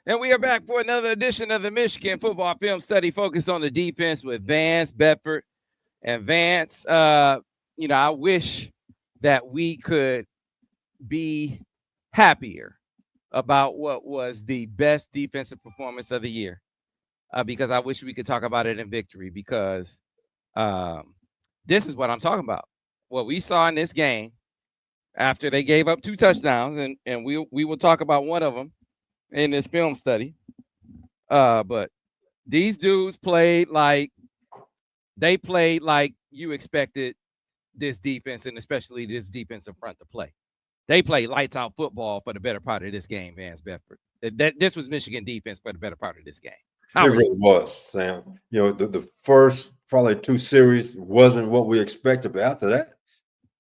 And we are back for another edition of the Michigan Football Film Study focused on the defense with Vance Bedford. And Vance, I wish that we could be happier about what was the best defensive performance of the year, because I wish we could talk about it in victory, because um, this is what I'm talking about. What we saw in this game after they gave up 2 touchdowns, and we will talk about one of them in this film study. But these dudes played like you expected this defense, and especially this defensive front, to play. They played lights out football for the better part of this game, Vance Bedford. This was Michigan defense for the better part of this game. It How are you? really was, Sam. The first probably two series wasn't what we expected, but after that,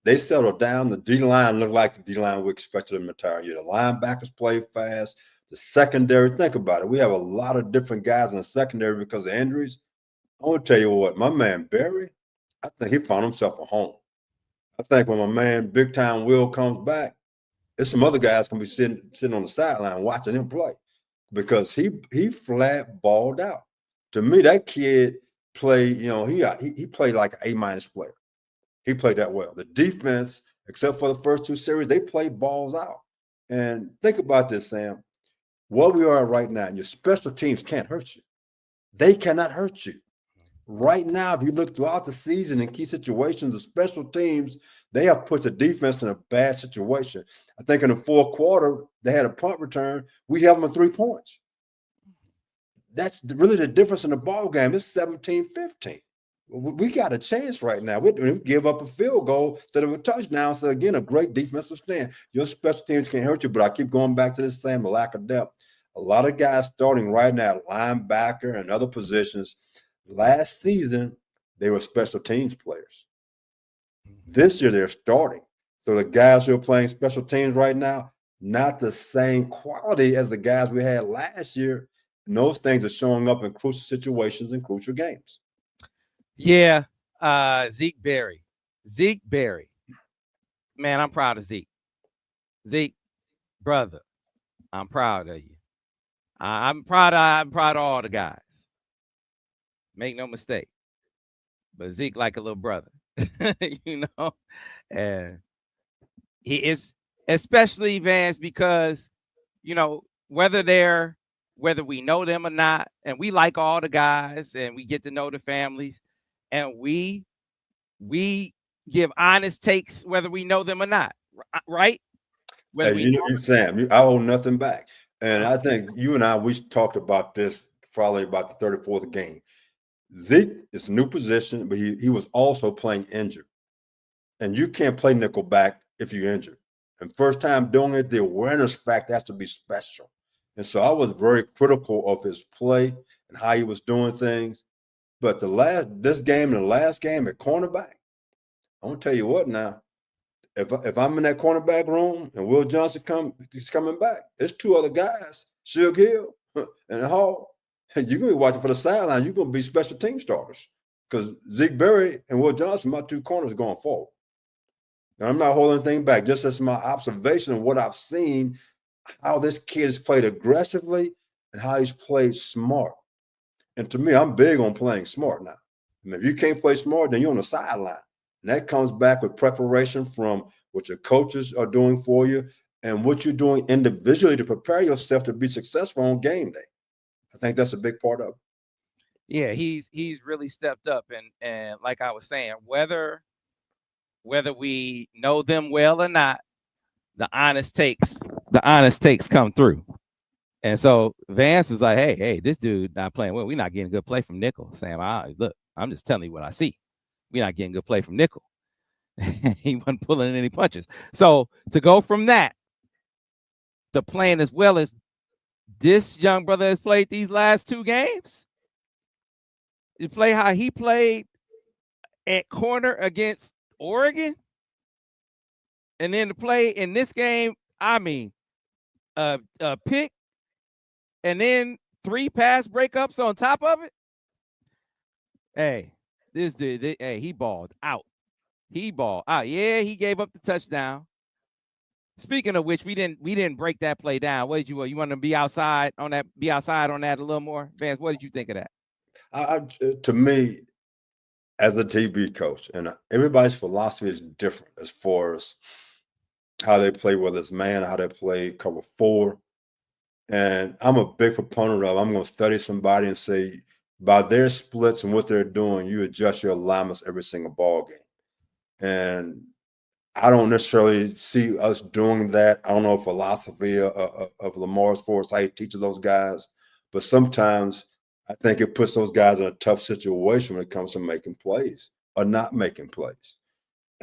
they settled down. The D line looked like the D line we expected them entire year. The linebackers played fast. The secondary, think about it. We have a lot of different guys in the secondary because of injuries. I want to tell you what, my man Barry, I think he found himself a home. I think when my man Big Time Will comes back, there's some other guys gonna be sitting on the sideline watching him play because he flat balled out. To me, that kid played. He played like an A-minus player. He played that well. The defense, except for the first two series, they played balls out. And think about this, Sam. What we are right now, your special teams can't hurt you. They cannot hurt you. Right now, if you look throughout the season in key situations, the special teams, they have put the defense in a bad situation. I think in the fourth quarter, they had a punt return. We have them at 3 points. That's really the difference in the ball game. It's 17-15. We got a chance right now. We give up a field goal instead of a touchdown. So, again, a great defensive stand. Your special teams can't hurt you, but I keep going back to this same lack of depth. A lot of guys starting right now, linebacker and other positions. Last season, they were special teams players. This year, they're starting. So the guys who are playing special teams right now, not the same quality as the guys we had last year. And those things are showing up in crucial situations and crucial games. Yeah, Zeke Berry. Zeke Berry. Man, I'm proud of Zeke. Zeke, brother, I'm proud of you. I'm proud of all the guys. Make no mistake. But Zeke like a little brother. you know? And he is, especially Vance, because, whether we know them or not, and we like all the guys and we get to know the families, and we give honest takes whether we know them or not, right? Whether Hey, we know Sam, I hold nothing back. And I think you and I, we talked about this probably about the 34th game. Zeke is a new position, but he was also playing injured. And you can't play nickel back if you're injured. And first time doing it, the awareness factor has to be special. And so I was very critical of his play and how he was doing things. But this game and the last game at cornerback, I'm gonna tell you what now. If I'm in that cornerback room and Will Johnson he's coming back, there's two other guys, Suge Hill and Hall. And you're gonna be watching for the sideline. You're gonna be special team starters because Zeke Berry and Will Johnson, my two corners going forward. And I'm not holding anything back. Just as my observation of what I've seen, how this kid has played aggressively and how he's played smart. And to me, I'm big on playing smart now. I mean, if you can't play smart, then you're on the sideline. And that comes back with preparation from what your coaches are doing for you and what you're doing individually to prepare yourself to be successful on game day. I think that's a big part of it. Yeah, he's really stepped up, and like I was saying, whether we know them well or not, the honest takes come through. And so Vance was like, hey, this dude not playing well. We're not getting good play from Nickel. Sam, look, I'm just telling you what I see. We're not getting good play from Nickel. He wasn't pulling any punches. So to go from that to playing as well as this young brother has played these last 2 games, to play how he played at corner against Oregon, and then to play in this game, I mean, a pick and then 3 pass breakups on top of it. Hey, this dude, hey, he balled out. He balled out. Yeah, he gave up the touchdown, Speaking of which, we didn't break that play down. What did you want to be outside on that? Be outside on that a little more, Vance. What did you think of that? To me, as a TV coach, and everybody's philosophy is different as far as how they play, whether it's man, how they play cover 4. And I'm a big proponent of, I'm going to study somebody and say, by their splits and what they're doing, you adjust your alignments every single ball game. And I don't necessarily see us doing that. I don't know philosophy of Lamar as far as how he teaches those guys, but sometimes I think it puts those guys in a tough situation when it comes to making plays or not making plays.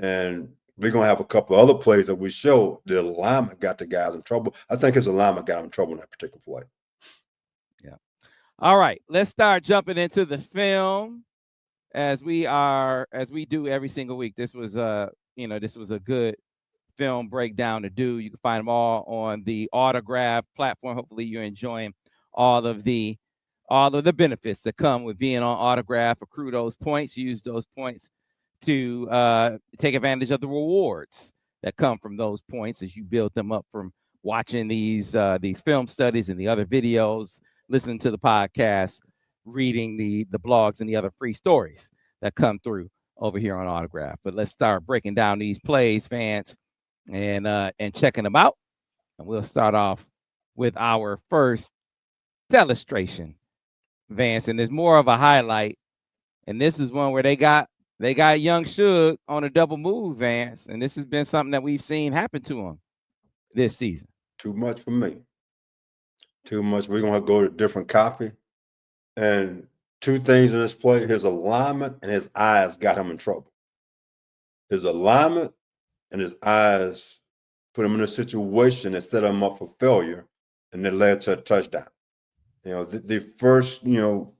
And we're going to have a couple of other plays that we show the alignment got the guys in trouble. I think his alignment got him in trouble in that particular play. Yeah. All right. Let's start jumping into the film as we do every single week. This was this was a good film breakdown to do. You can find them all on the Autograph platform. Hopefully you're enjoying all of the benefits that come with being on Autograph. Accrue those points, use those points to take advantage of the rewards that come from those points as you build them up from watching these film studies and the other videos, listening to the podcast, reading the blogs and the other free stories that come through over here on Autograph. But let's start breaking down these plays, fans, and checking them out. And we'll start off with our first illustration, Vance, and it's more of a highlight. And this is one where they got young Suge on a double move, Vance, and this has been something that we've seen happen to him this season. Too much for me. Too much. We're going to go to a different copy. And two things in this play, his alignment and his eyes got him in trouble. His alignment and his eyes put him in a situation that set him up for failure, and it led to a touchdown. The first,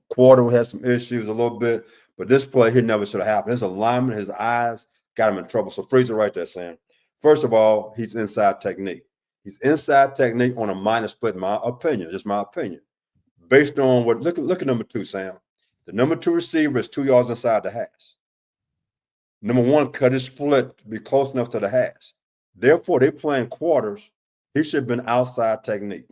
quarter had some issues a little bit, but this play here never should have happened. His alignment, his eyes got him in trouble. So freeze it right there, Sam. First of all, he's inside technique. He's inside technique on a minor split, in my opinion, just my opinion. Based on what, look at number 2, Sam. The number 2 receiver is 2 yards inside the hash. Number 1 cut his split to be close enough to the hash. Therefore, they're playing quarters. He should have been outside technique.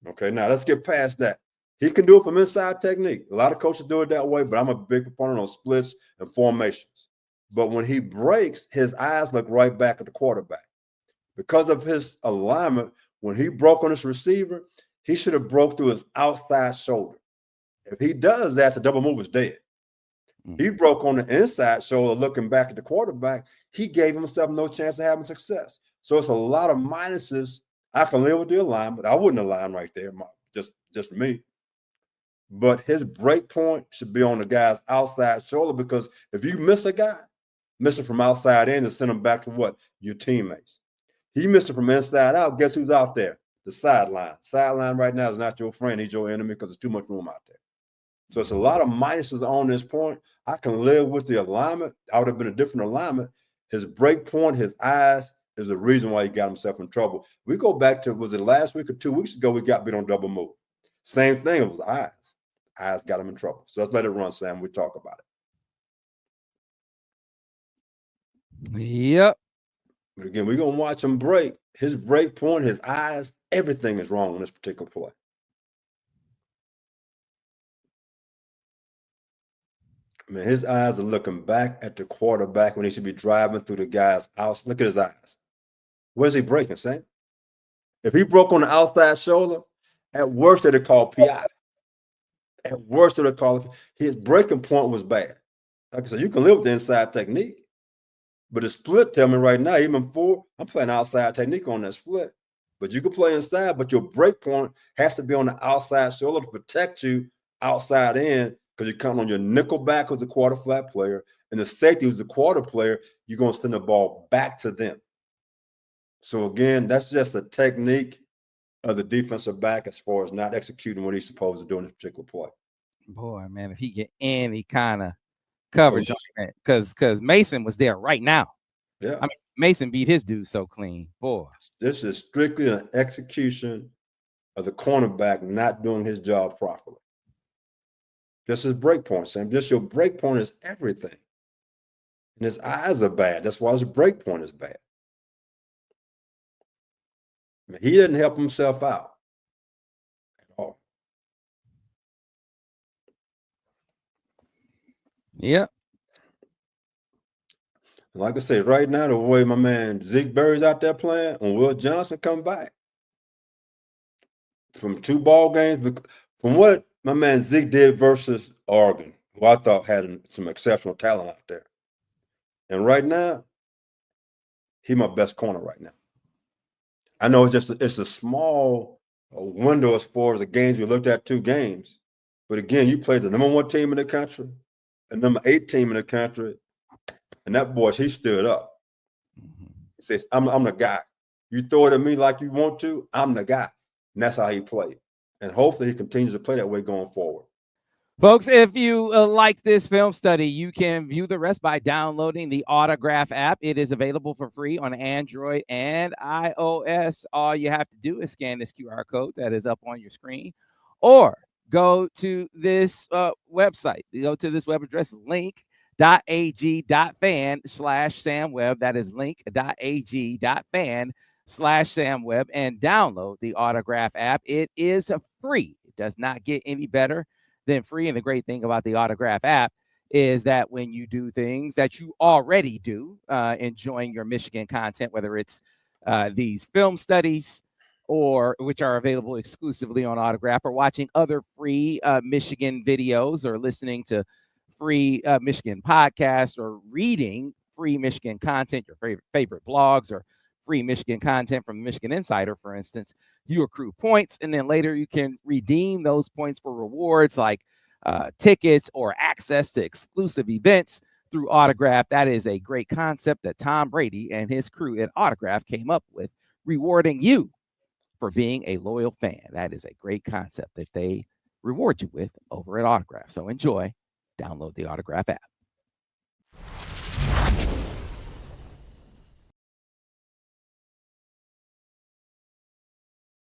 Okay, now let's get past that. He can do it from inside technique. A lot of coaches do it that way, but I'm a big proponent on splits and formations. But when he breaks, his eyes look right back at the quarterback. Because of his alignment, when he broke on his receiver, he should have broke through his outside shoulder. If he does that, the double move is dead. He broke on the inside shoulder looking back at the quarterback. He gave himself no chance of having success. So it's a lot of minuses. I can live with the alignment. I wouldn't align right there, just me. But his break point should be on the guy's outside shoulder, because if you miss a guy, miss it from outside in and send him back to what? Your teammates. He missed it from inside out. Guess who's out there? The sideline. Sideline right now is not your friend. He's your enemy because there's too much room out there. So it's a lot of minuses on this point. I can live with the alignment. I would have been a different alignment. His break point, his eyes is the reason why he got himself in trouble. We go back to, was it last week or 2 weeks ago, we got beat on double move. Same thing, it was eyes. Eyes got him in trouble. So let's let it run, Sam. We talk about it. Yep. But again, we're going to watch him break. His break point, his eyes, everything is wrong on this particular play. I mean, his eyes are looking back at the quarterback when he should be driving through the guy's house. Look at his eyes. Where's he breaking, Sam? If he broke on the outside shoulder, at worst they'd call PI. At worst they'd call it. His breaking point was bad. Like I said, you can live with the inside technique. But the split, tell me right now, even before, I'm playing outside technique on that split. But you can play inside, but your break point has to be on the outside shoulder to protect you outside in, because you're counting on your nickel back who's a quarter flat player, and the safety who's the quarter player, you're going to send the ball back to them. So again, that's just a technique of the defensive back as far as not executing what he's supposed to do in this particular play. Boy, man, if he get any kind of coverage on that, because Mason was there right now. Yeah, I mean, Mason beat his dude so clean. Boy, this is strictly an execution of the cornerback not doing his job properly. Just his break point, Sam. Just your break point is everything. And his eyes are bad. That's why his break point is bad. He didn't help himself out at all. Yeah. Like I said, right now, the way my man Zeke Berry's out there playing, and Will Johnson come back from 2 ball games, from what my man Zeke did versus Oregon, who I thought had some exceptional talent out there. And right now, he's my best corner right now. I know it's a small window as far as the games we looked at, 2 games, but again, you played the number 1 team in the country, the number 8 team in the country, and that boy, he stood up. He says, I'm the guy. You throw it at me like you want to, I'm the guy. And that's how he played. And hopefully he continues to play that way going forward. Folks, if you like this film study, you can view the rest by downloading the Autograph app. It is available for free on Android and iOS. All you have to do is scan this QR code that is up on your screen, or go to this website. Go to this web address, link.ag.fan/SamWebb. That is link.ag.fan/SamWebb, and download the Autograph app. It is free. It does not get any better than free. And the great thing about the Autograph app is that when you do things that you already do, enjoying your Michigan content, whether it's these film studies, or which are available exclusively on Autograph, or watching other free Michigan videos, or listening to free Michigan podcasts, or reading free Michigan content, your favorite blogs, or free Michigan content from Michigan Insider, for instance, you accrue points, and then later you can redeem those points for rewards like tickets or access to exclusive events through Autograph. That is a great concept that Tom Brady and his crew at Autograph came up with, rewarding you for being a loyal fan. That is a great concept that they reward you with over at Autograph. So enjoy, download the Autograph app.